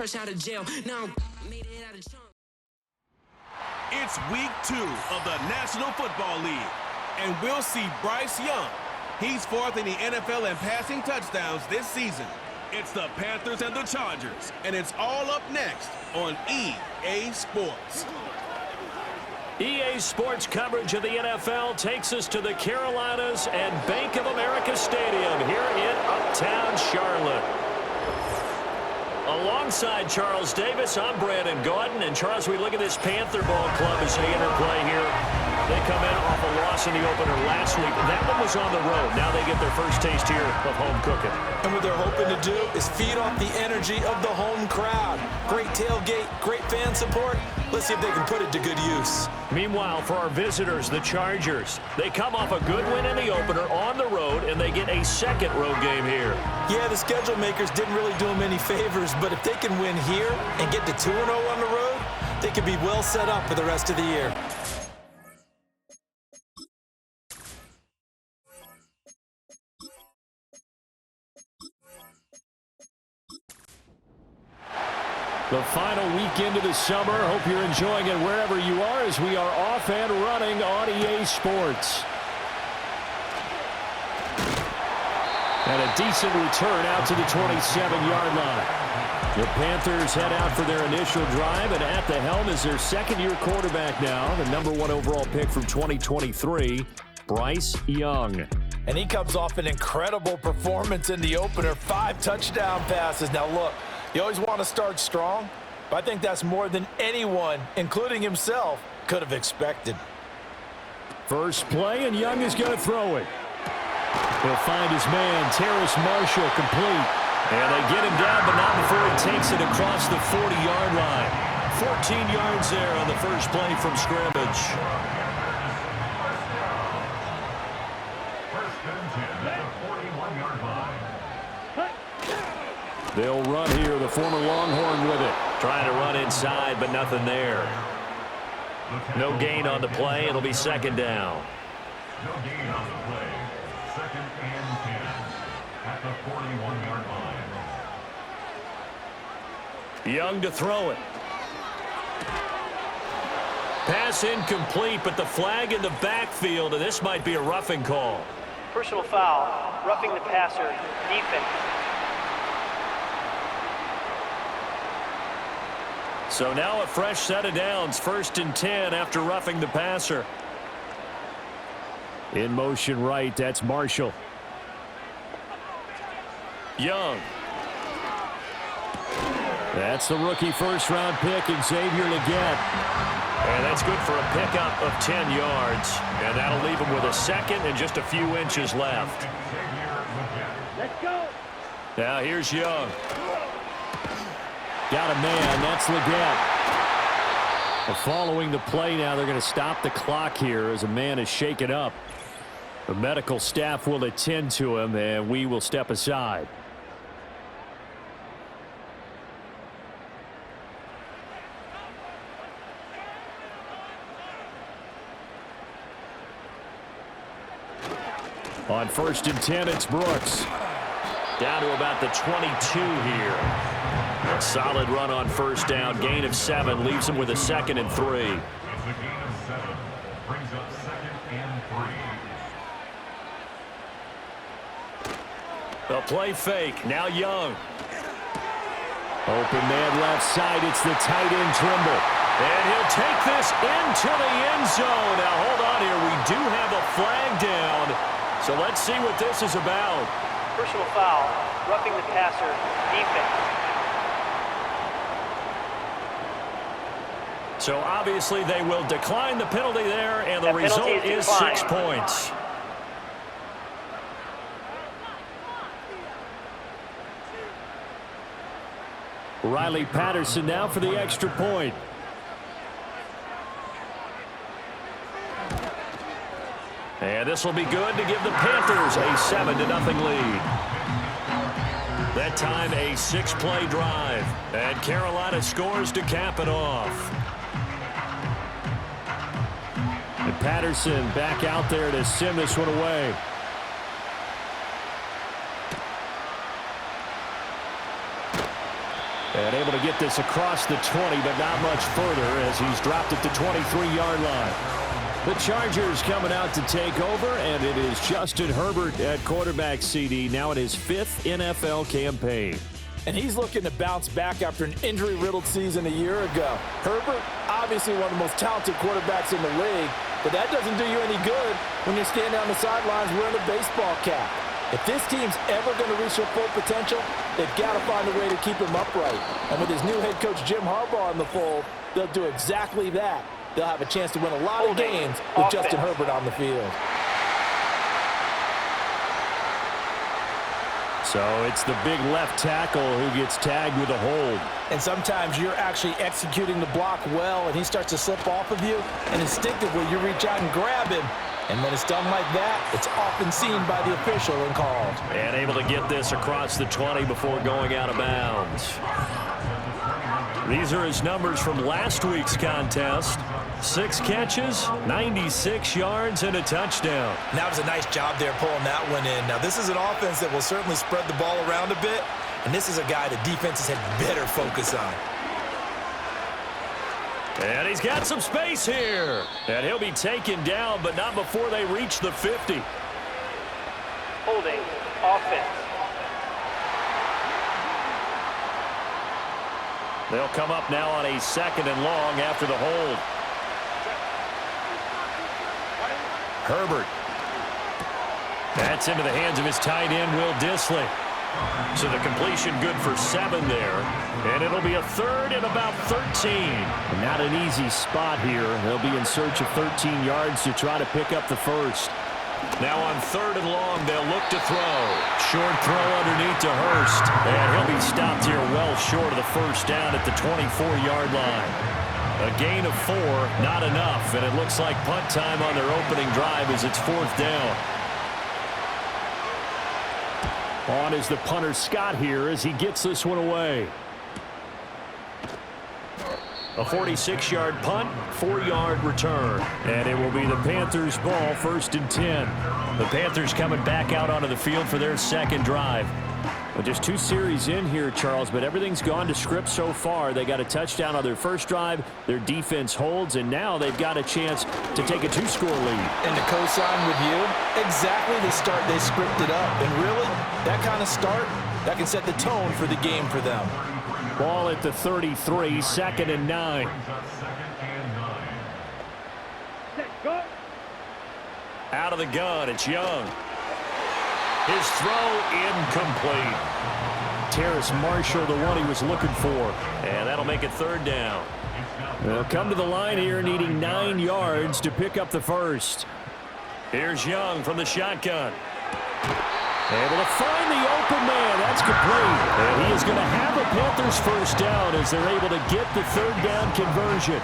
Fresh out of jail, now made it out of chunk. It's week 2 of the National Football League, and we'll see Bryce Young. He's 4th in the NFL in passing touchdowns this season. It's the Panthers and the Chargers, and it's all up next on EA Sports. EA Sports coverage of the NFL takes us to the Carolinas and Bank of America Stadium here in Uptown Charlotte. Alongside Charles Davis, I'm Brandon Gaudin. And Charles, we look at this Panther ball club as they interplay here. They come in off a loss in the opener last week. That one was on the road. Now they get their first taste here of home cooking. And what they're hoping to do is feed off the energy of the home crowd. Great tailgate, great fan support. Let's see if they can put it to good use. Meanwhile, for our visitors, the Chargers, they come off a good win in the opener on the road, and they get a second road game here. Yeah, the schedule makers didn't really do them any favors, but if they can win here and get to 2-0 on the road, they could be well set up for the rest of the year. The final weekend of the summer. Hope you're enjoying it wherever you are as we are off and running on EA Sports. And a decent return out to the 27-yard line. The Panthers head out for their initial drive, and at the helm is their second-year quarterback now, the #1 overall pick from 2023, Bryce Young. And he comes off an incredible performance in the opener, 5 touchdown passes. Now look, you always want to start strong, but I think that's more than anyone, including himself, could have expected. First play, and Young is going to throw it. He'll find his man, Terrace Marshall, complete. And they get him down, but not before he takes it across the 40-yard line. 14 yards there on the first play from scrimmage. They'll run here, the former Longhorn with it. Trying to run inside, but nothing there. No gain on the play. It'll be second down. No gain on the play. 2nd and 10 at the 41-yard line. Young to throw it. Pass incomplete, but the flag in the backfield, and this might be a roughing call. Personal foul, roughing the passer, defense. So now a fresh set of downs, 1st and 10 after roughing the passer. In motion right, that's Marshall. Young. That's the rookie first-round pick, Xavier Legette. And that's good for a pickup of 10 yards. And that'll leave him with a second and just a few inches left. Let's go. Now here's Young. Got a man, that's Legette. Following the play now, they're going to stop the clock here as a man is shaken up. The medical staff will attend to him, and we will step aside. On 1st and 10, it's Brooks. Down to about the 22 here. A solid run on first down. Gain of 7 leaves him with a 2nd and 3. It's a gain of 7. Brings up 2nd and 3. The play fake. Now Young. Open man left side. It's the tight end Trimble. And he'll take this into the end zone. Now hold on here. We do have a flag down. So let's see what this is about. Personal foul, roughing the passer, defense. So obviously they will decline the penalty there, and the result is 6 points. Riley Patterson now for the extra point. And this will be good to give the Panthers a 7-0 lead. That time a 6-play drive. And Carolina scores to cap it off. And Patterson back out there to send this one away. And able to get this across the 20, but not much further as he's dropped at the 23-yard line. The Chargers coming out to take over, and it is Justin Herbert at quarterback CD, now in his 5th NFL campaign. And he's looking to bounce back after an injury-riddled season a year ago. Herbert, obviously one of the most talented quarterbacks in the league, but that doesn't do you any good when you're standing on the sidelines wearing a baseball cap. If this team's ever going to reach their full potential, they've got to find a way to keep him upright. And with his new head coach, Jim Harbaugh, in the fold, they'll do exactly that. They'll have a chance to win a lot of games with Justin Herbert on the field. So it's the big left tackle who gets tagged with a hold. And sometimes you're actually executing the block well, and he starts to slip off of you, and instinctively you reach out and grab him. And when it's done like that, it's often seen by the official and called. And able to get this across the 20 before going out of bounds. These are his numbers from last week's contest. 6 catches, 96 yards, and a touchdown. And that was a nice job there pulling that one in. Now, this is an offense that will certainly spread the ball around a bit, and this is a guy the defenses had better focus on. And he's got some space here. And he'll be taken down, but not before they reach the 50. Holding offense. They'll come up now on a 2nd and long after the hold. Herbert. That's into the hands of his tight end, Will Dissly. So the completion good for 7 there. And it'll be a 3rd and about 13. And not an easy spot here. They'll be in search of 13 yards to try to pick up the first. Now on 3rd and long, they'll look to throw. Short throw underneath to Hurst. And he'll be stopped here well short of the first down at the 24-yard line. A gain of 4, not enough. And it looks like punt time on their opening drive as it's 4th down. On is the punter Scott here as he gets this one away. A 46-yard punt, 4-yard return. And it will be the Panthers' ball, 1st and 10. The Panthers coming back out onto the field for their 2nd drive. Well, just 2 series in here, Charles, but everything's gone to script so far. They got a touchdown on their first drive. Their defense holds, and now they've got a chance to take a 2-score lead. And to co-sign with you, exactly the start they scripted up. And really, that kind of start, that can set the tone for the game for them. Ball at the 33, 2nd and 9. Out of the gun, it's Young. His throw incomplete. Terrace Marshall, the one he was looking for. And that'll make it 3rd down. They'll come to the line here needing 9 yards to pick up the first. Here's Young from the shotgun. Able to find the open man. That's complete. And he is going to have a Panthers first down as they're able to get the 3rd down conversion.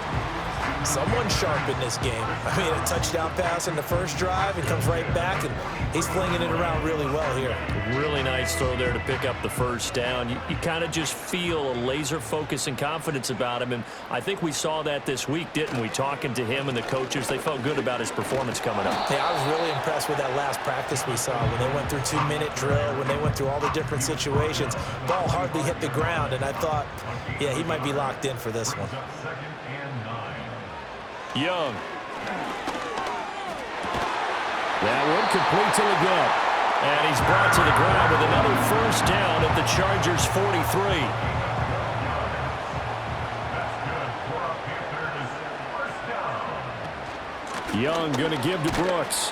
Someone sharp in this game. I mean, a touchdown pass in the first drive and comes right back, and he's flinging it around really well here. Really nice throw there to pick up the first down. You kind of just feel a laser focus and confidence about him, and I think we saw that this week, didn't we? Talking to him and the coaches, they felt good about his performance coming up. Yeah, I was really impressed with that last practice we saw when they went through 2-minute drill, when they went through all the different situations. Ball hardly hit the ground, and I thought, yeah, he might be locked in for this one. Young. That one complete to Leggett. And he's brought to the ground with another first down at the Chargers' 43. Young going to give to Brooks.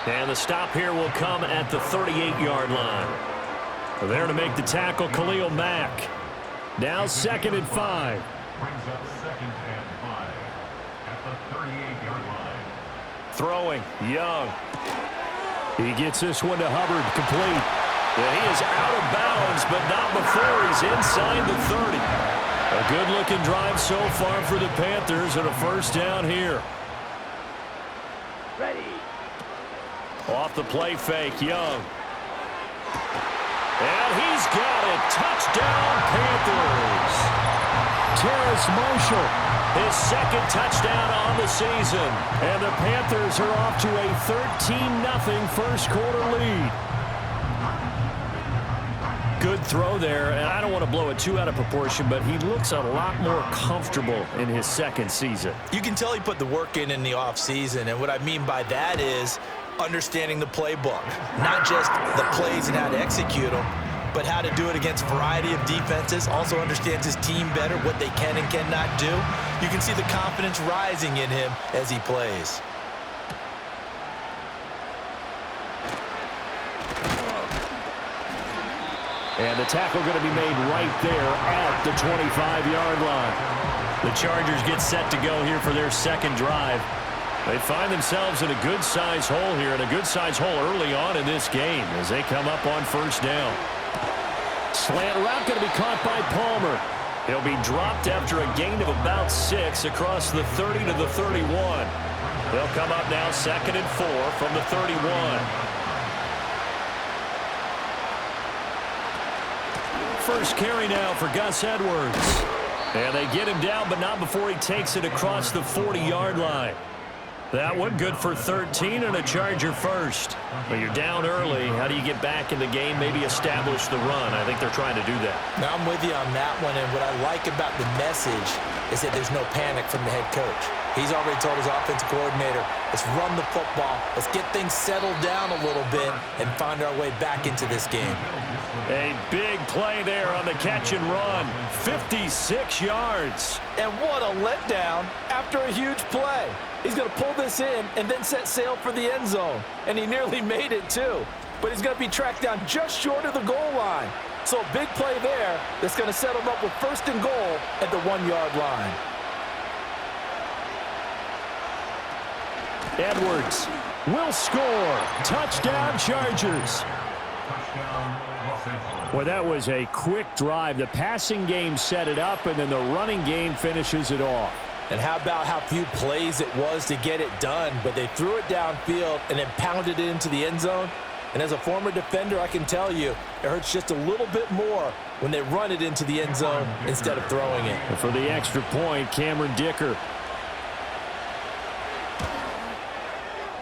And the stop here will come at the 38-yard line. There to make the tackle, Khalil Mack. Now 2nd and 5. Brings up 2nd and 5 at the 38-yard line. Throwing, Young. He gets this one to Hubbard, complete. And he is out of bounds, but not before he's inside the 30. A good-looking drive so far for the Panthers and a first down here. Ready. Off the play fake, Young. And he's got it. Touchdown, Panthers. Terrace Marshall, his 2nd touchdown on the season. And the Panthers are off to a 13-0 first quarter lead. Good throw there, and I don't want to blow it too out of proportion, but he looks a lot more comfortable in his second season. You can tell he put the work in the offseason, and what I mean by that is understanding the playbook. Not just the plays and how to execute them, but how to do it against a variety of defenses. Also understands his team better, what they can and cannot do. You can see the confidence rising in him as he plays. And the tackle going to be made right there at the 25-yard line. The Chargers get set to go here for their second drive. They find themselves in a good-sized hole here, and a good-sized hole early on in this game as they come up on first down. Slant route going to be caught by Palmer. He'll be dropped after a gain of about 6 across the 30 to the 31. They'll come up now 2nd and 4 from the 31. First carry now for Gus Edwards. And they get him down, but not before he takes it across the 40-yard line. That one good for 13 and a Charger first. But you're down early. How do you get back in the game, maybe establish the run? I think they're trying to do that. Now, I'm with you on that one, and what I like about the message is that there's no panic from the head coach. He's already told his offensive coordinator, let's run the football, let's get things settled down a little bit and find our way back into this game. A big play there on the catch and run. 56 yards. And what a letdown after a huge play. He's going to pull this in and then set sail for the end zone. And he nearly made it, too. But he's going to be tracked down just short of the goal line. So a big play there that's going to set him up with 1st and goal at the 1-yard line. Edwards will score. Touchdown, Chargers. Well, that was a quick drive. The passing game set it up, and then the running game finishes it off. And how about how few plays it was to get it done, but they threw it downfield and then pounded it into the end zone. And as a former defender, I can tell you, it hurts just a little bit more when they run it into the end zone instead of throwing it. And for the extra point, Cameron Dicker.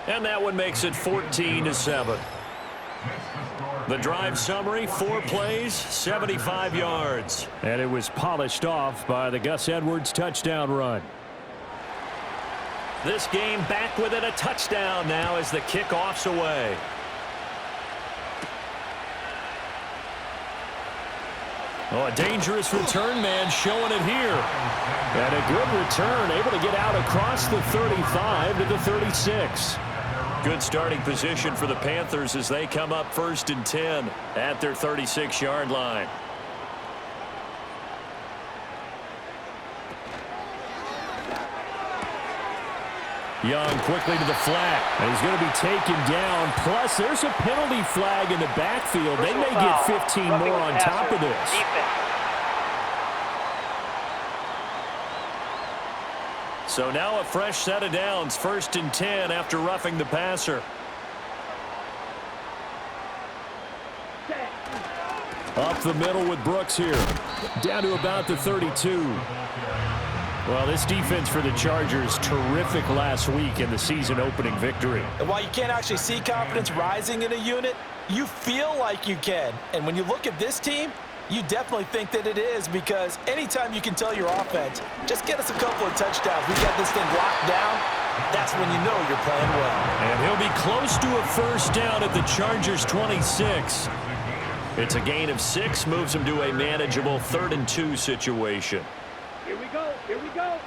And that one makes it 14-7. The drive summary, 4 plays, 75 yards. And it was polished off by the Gus Edwards touchdown run. This game back within a touchdown now as the kickoff's away. Oh, a dangerous return man showing it here. And a good return, able to get out across the 35 to the 36. Good starting position for the Panthers as they come up 1st and 10 at their 36-yard line. Young quickly to the flat. And he's going to be taken down. Plus, there's a penalty flag in the backfield. They may get 15 more on top of this. So now a fresh set of downs, 1st and 10 after roughing the passer. Up the middle with Brooks here. Down to about the 32. Well, this defense for the Chargers, terrific last week in the season opening victory. And while you can't actually see confidence rising in a unit, you feel like you can. And when you look at this team, you definitely think that it is, because anytime you can tell your offense, just get us a couple of touchdowns, we got this thing locked down, that's when you know you're playing well. And he'll be close to a 1st down at the Chargers 26. It's a gain of 6, moves him to a manageable 3rd and 2 situation. Here we go. Here we go.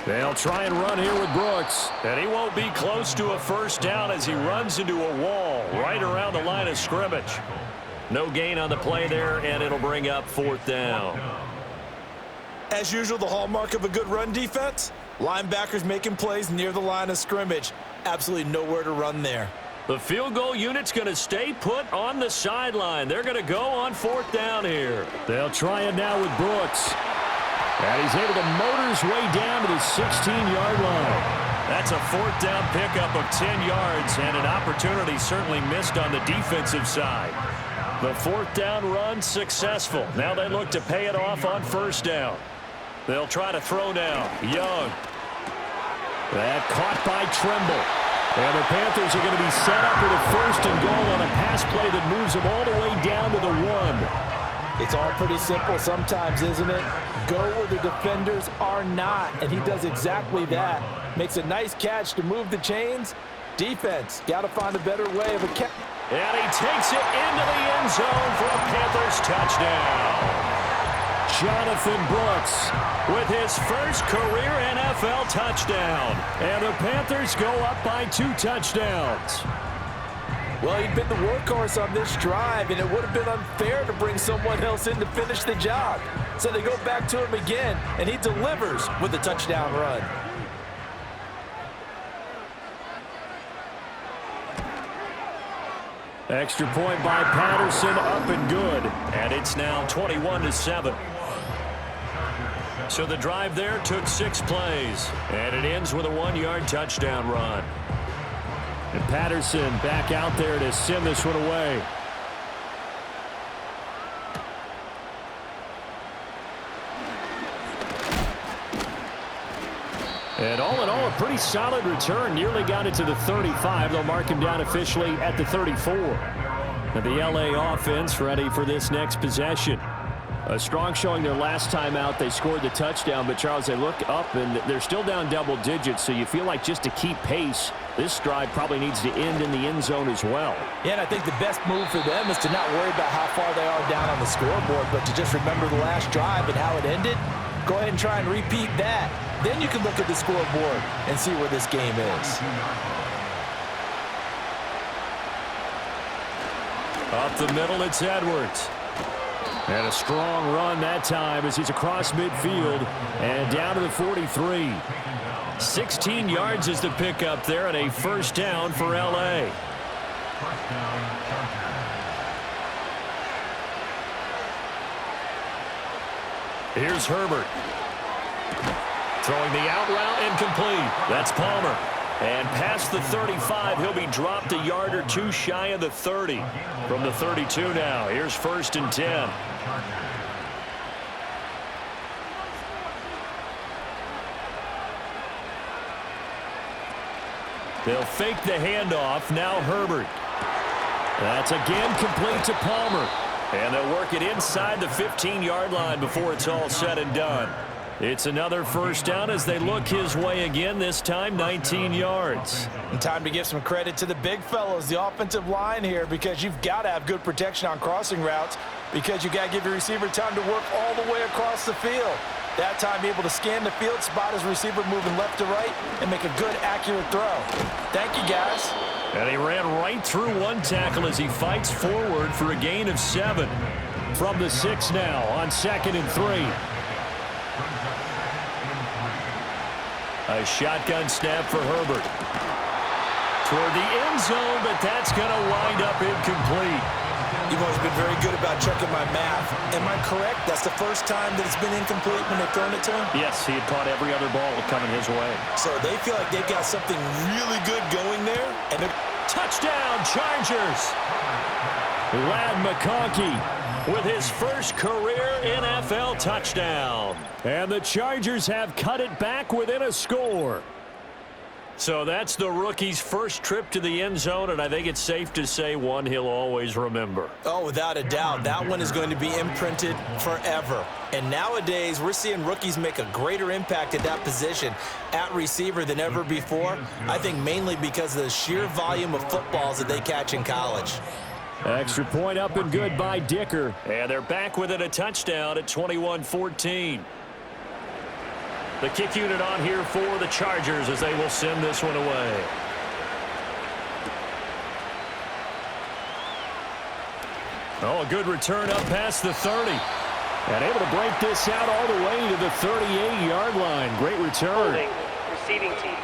They'll try and run here with Brooks. And he won't be close to a 1st down as he runs into a wall right around the line of scrimmage. No gain on the play there, and it'll bring up 4th down. As usual, the hallmark of a good run defense, linebackers making plays near the line of scrimmage. Absolutely nowhere to run there. The field goal unit's going to stay put on the sideline. They're going to go on 4th down here. They'll try it now with Brooks. And he's able to motor his way down to the 16-yard line. That's a 4th down pickup of 10 yards, and an opportunity certainly missed on the defensive side. The 4th down run successful. Now they look to pay it off on 1st down. They'll try to throw now. Young. That caught by Tremble. And the Panthers are going to be set up with a first and goal on a pass play that moves them all the way down to the 1. It's all pretty simple sometimes, isn't it? Go where the defenders are not, and he does exactly that. Makes a nice catch to move the chains. Defense, got to find a better way of a catch. And he takes it into the end zone for a Panthers touchdown. Jonathan Brooks with his first career NFL touchdown. And the Panthers go up by 2 touchdowns. Well, he'd been the workhorse on this drive, and it would have been unfair to bring someone else in to finish the job. So they go back to him again, and he delivers with a touchdown run. Extra point by Patterson, up and good. And it's now 21-7. So the drive there took 6 plays. And it ends with a 1-yard touchdown run. And Patterson back out there to send this one away. And all in all, a pretty solid return. Nearly got it to the 35. They'll mark him down officially at the 34. And the LA offense ready for this next possession. A strong showing their last time out. They scored the touchdown, but Charles, they look up and they're still down double digits, so you feel like just to keep pace, this drive probably needs to end in the end zone as well. Yeah, and I think the best move for them is to not worry about how far they are down on the scoreboard, but to just remember the last drive and how it ended. Go ahead and try and repeat that. Then you can look at the scoreboard and see where this game is. Up the middle, it's Edwards. And a strong run that time as he's across midfield and down to the 43. 16 yards is the pickup there and a first down for L.A. Here's Herbert. Throwing the out route incomplete. That's Palmer. And past the 35, he'll be dropped a yard or 2 shy of the 30. From the 32 now, here's 1st and 10. They'll fake the handoff. Now Herbert. That's again complete to Palmer. And they'll work it inside the 15-yard line before it's all said and done. It's another first down as they look his way again, this time 19 yards. And time to give some credit to the big fellows, the offensive line here, because you've got to have good protection on crossing routes because you got to give your receiver time to work all the way across the field. That time able to scan the field, spot his receiver moving left to right, and make a good, accurate throw. Thank you, guys. And he ran right through one tackle as he fights forward for a gain of 7. From the 6 now on 2nd and 3. A shotgun snap for Herbert. Toward the end zone, but that's going to wind up incomplete. You've always been very good about checking my math. Am I correct? That's the first time that it's been incomplete when they've thrown it to him? Yes, he had caught every other ball coming his way. So they feel like they've got something really good going there. And touchdown, Chargers! Ladd McConkey with his first career NFL touchdown. And the Chargers have cut it back within a score. So that's the rookie's first trip to the end zone, and I think it's safe to say one he'll always remember. Oh, without a doubt. That one is going to be imprinted forever. And nowadays, we're seeing rookies make a greater impact at that position at receiver than ever before. I think mainly because of the sheer volume of footballs that they catch in college. Extra point up and good by Dicker. And they're back within a touchdown at 21-14. The kick unit on here for the Chargers as they will send this one away. Oh, a good return up past the 30. And able to break this out all the way to the 38-yard line. Great return. Holding, receiving team.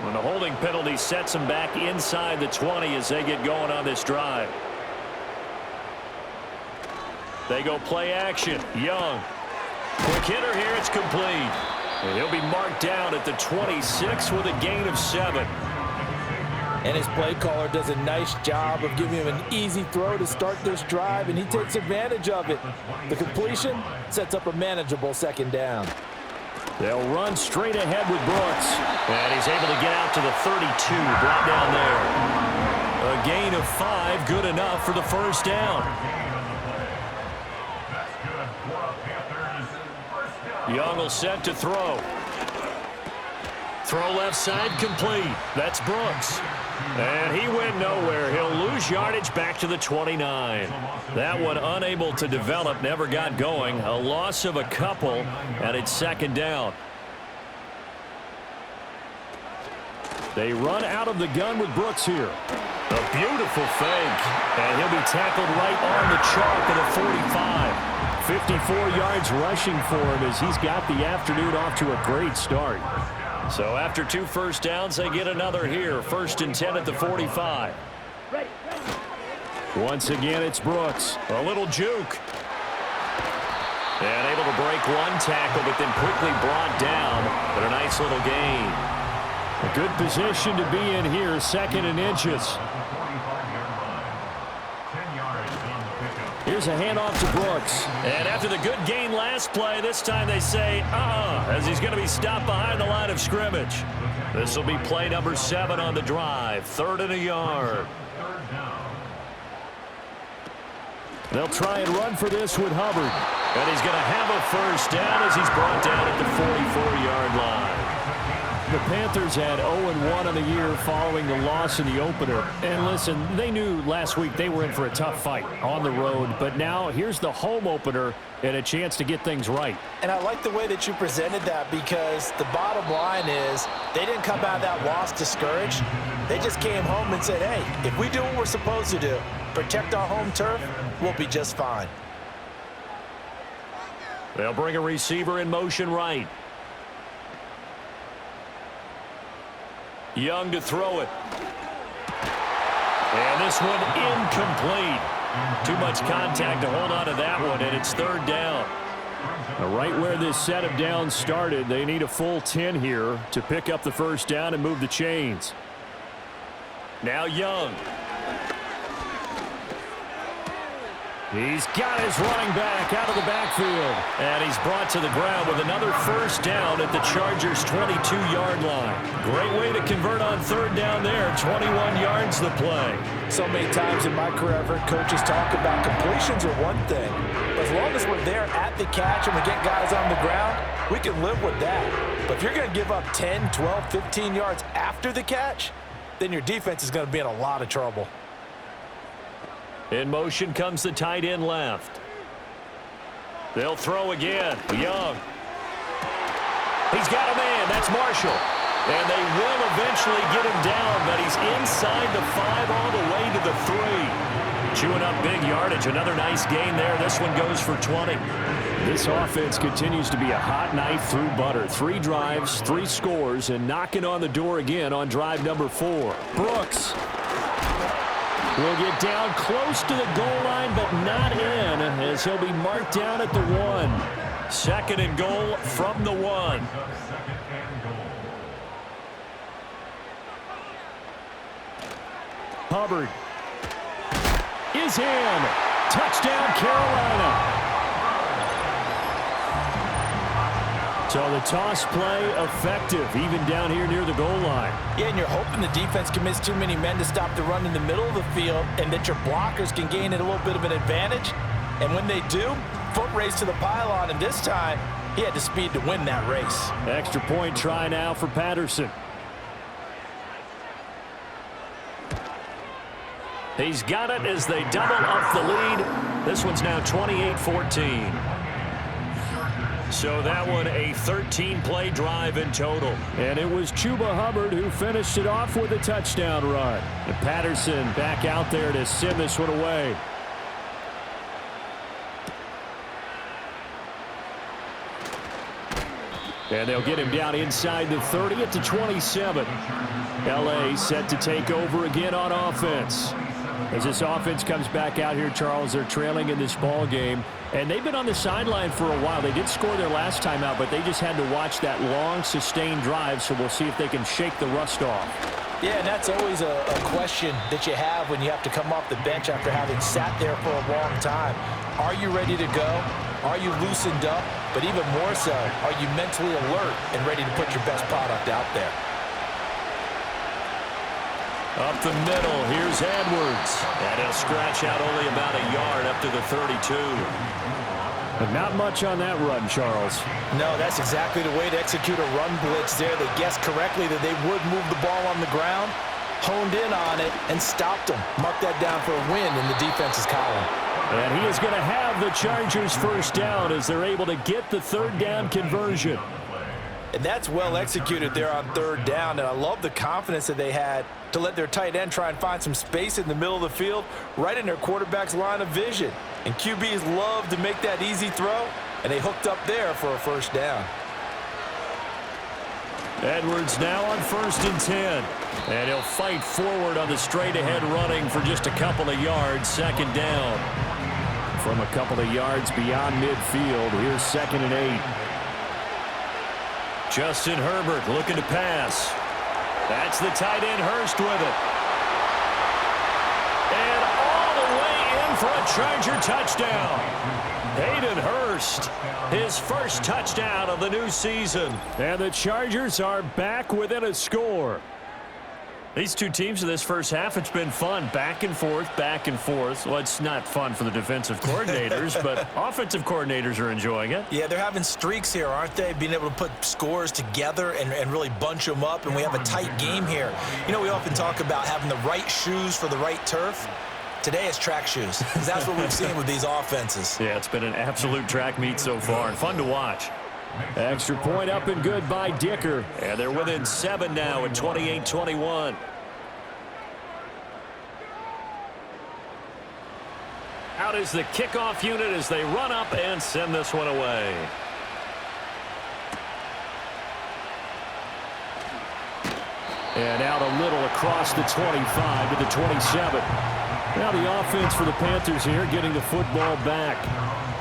When the holding penalty sets them back inside the 20 as they get going on this drive. They go play action. Young. Quick hitter here. It's complete. And he'll be marked down at the 26 with a gain of 7. And his play caller does a nice job of giving him an easy throw to start this drive, and he takes advantage of it. The completion sets up a manageable 2nd down. They'll run straight ahead with Brooks. And he's able to get out to the 32, brought down there. A gain of 5, good enough for the first down. Young will set to throw. Throw left side complete. That's Brooks. And he went nowhere. He'll lose yardage back to the 29. That one unable to develop, never got going. A loss of a couple, and it's second down. They run out of the gun with Brooks here. A beautiful fake. And he'll be tackled right on the chalk at the 45. 54 yards rushing for him as he's got the afternoon off to a great start. So after 2 first downs, they get another here. 1st and 10 at the 45. Once again, it's Brooks. A little juke. And able to break one tackle, but then quickly brought down. But a nice little gain. A good position to be in here, 2nd and inches. Here's a handoff to Brooks. And after the good gain last play, this time they say, as he's going to be stopped behind the line of scrimmage. This will be play number 7 on the drive. 3rd and a yard. They'll try and run for this with Hubbard. And he's going to have a first down as he's brought down at the 44-yard line. The Panthers had 0-1 on the year following the loss in the opener. And listen, they knew last week they were in for a tough fight on the road. But now here's the home opener and a chance to get things right. And I like the way that you presented that, because the bottom line is they didn't come out of that loss discouraged. They just came home and said, hey, if we do what we're supposed to do, protect our home turf, we'll be just fine. They'll bring a receiver in motion right. Young to throw it. And this one incomplete. Too much contact to hold on to that one, and it's 3rd down. Now, right where this set of downs started, they need a full 10 here to pick up the first down and move the chains. Now Young. He's got his running back out of the backfield. And he's brought to the ground with another first down at the Chargers' 22-yard line. Great way to convert on 3rd down there. 21 yards the play. So many times in my career, I've heard coaches talk about completions are one thing. But as long as we're there at the catch and we get guys on the ground, we can live with that. But if you're going to give up 10, 12, 15 yards after the catch, then your defense is going to be in a lot of trouble. In motion comes the tight end left. They'll throw again. Young. He's got a man. That's Marshall. And they will eventually get him down, but he's inside the 5 all the way to the 3. Chewing up big yardage. Another nice gain there. This one goes for 20. This offense continues to be a hot knife through butter. 3 drives, 3 scores, and knocking on the door again on drive number 4. Brooks will get down close to the goal line, but not in, as he'll be marked down at the 1. 2nd and goal from the 1. Hubbard is in. Touchdown, Carolina. So the toss play effective, even down here near the goal line. Yeah, and you're hoping the defense commits too many men to stop the run in the middle of the field, and that your blockers can gain a little bit of an advantage. And when they do, foot race to the pylon, and this time he had the speed to win that race. Extra point try now for Patterson. He's got it as they double up the lead. This one's now 28-14. So that one a 13-play drive in total. And it was Chuba Hubbard who finished it off with a touchdown run. And Patterson back out there to send this one away. And they'll get him down inside the 30 at the 27. L.A. set to take over again on offense. As this offense comes back out here, Charles, they're trailing in this ball game. And they've been on the sideline for a while. They did score their last time out, but they just had to watch that long, sustained drive. So we'll see if they can shake the rust off. Yeah, and that's always a question that you have when you have to come off the bench after having sat there for a long time. Are you ready to go? Are you loosened up? But even more so, are you mentally alert and ready to put your best product out there? Up the middle, here's Edwards. And he'll scratch out only about a yard up to the 32. But not much on that run, Charles. No, that's exactly the way to execute a run blitz there. They guessed correctly that they would move the ball on the ground, honed in on it, and stopped them. Mark that down for a win in the defense's column. And he is going to have the Chargers first down as they're able to get the third down conversion. And that's well executed there on third down. And I love the confidence that they had to let their tight end try and find some space in the middle of the field, right in their quarterback's line of vision. And QBs love to make that easy throw, and they hooked up there for a first down. Edwards now on 1st and 10. And he'll fight forward on the straight-ahead running for just a couple of yards, second down. From a couple of yards beyond midfield, here's 2nd and 8. Justin Herbert looking to pass. That's the tight end Hurst with it. And all the way in for a Charger touchdown. Hayden Hurst, his first touchdown of the new season. And the Chargers are back within a score. These two teams in this first half, it's been fun. Back and forth, back and forth. Well, it's not fun for the defensive coordinators, but offensive coordinators are enjoying it. Yeah, they're having streaks here, aren't they? Being able to put scores together and really bunch them up, and we have a tight game here. You know, we often talk about having the right shoes for the right turf. Today it's track shoes, because that's what we've seen with these offenses. Yeah, it's been an absolute track meet so far, and fun to watch. Extra point up and good by Dicker. And they're within 7 now at 28-21. Out is the kickoff unit as they run up and send this one away. And out a little across the 25 to the 27. Now the offense for the Panthers here getting the football back.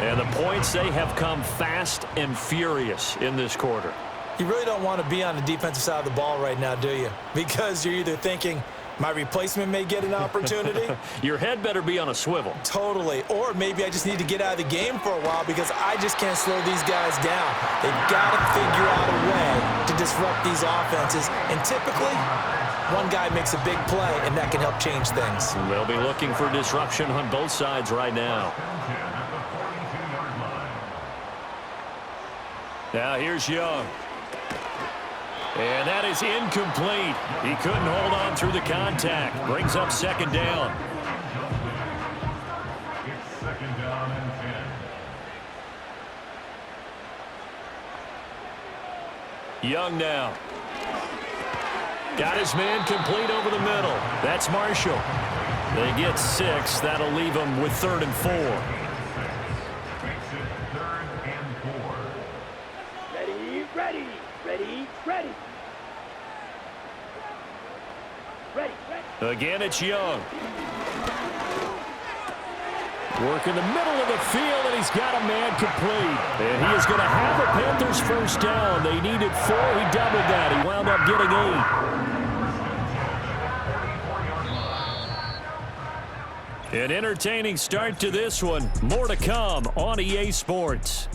And the points, they have come fast and furious in this quarter. You really don't want to be on the defensive side of the ball right now, do you? Because you're either thinking, my replacement may get an opportunity. Your head better be on a swivel. Totally. Or maybe I just need to get out of the game for a while because I just can't slow these guys down. They've got to figure out a way to disrupt these offenses. And typically, one guy makes a big play, and that can help change things. They'll be looking for disruption on both sides right now. Now here's Young. And that is incomplete. He couldn't hold on through the contact. Brings up second down. It's 2nd down and 10. Young now. Got his man complete over the middle. That's Marshall. They get 6. That'll leave them with 3rd and 4. Makes it 3rd and 4. Ready, ready, ready, ready. Ready, ready. Again, it's Young. Work in the middle of the field, and he's got a man complete. And he is going to have the Panthers first down. They needed 4. He doubled that. He wound up getting 8. An entertaining start to this one. More to come on EA Sports.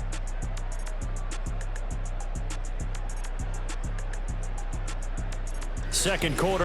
Second quarter.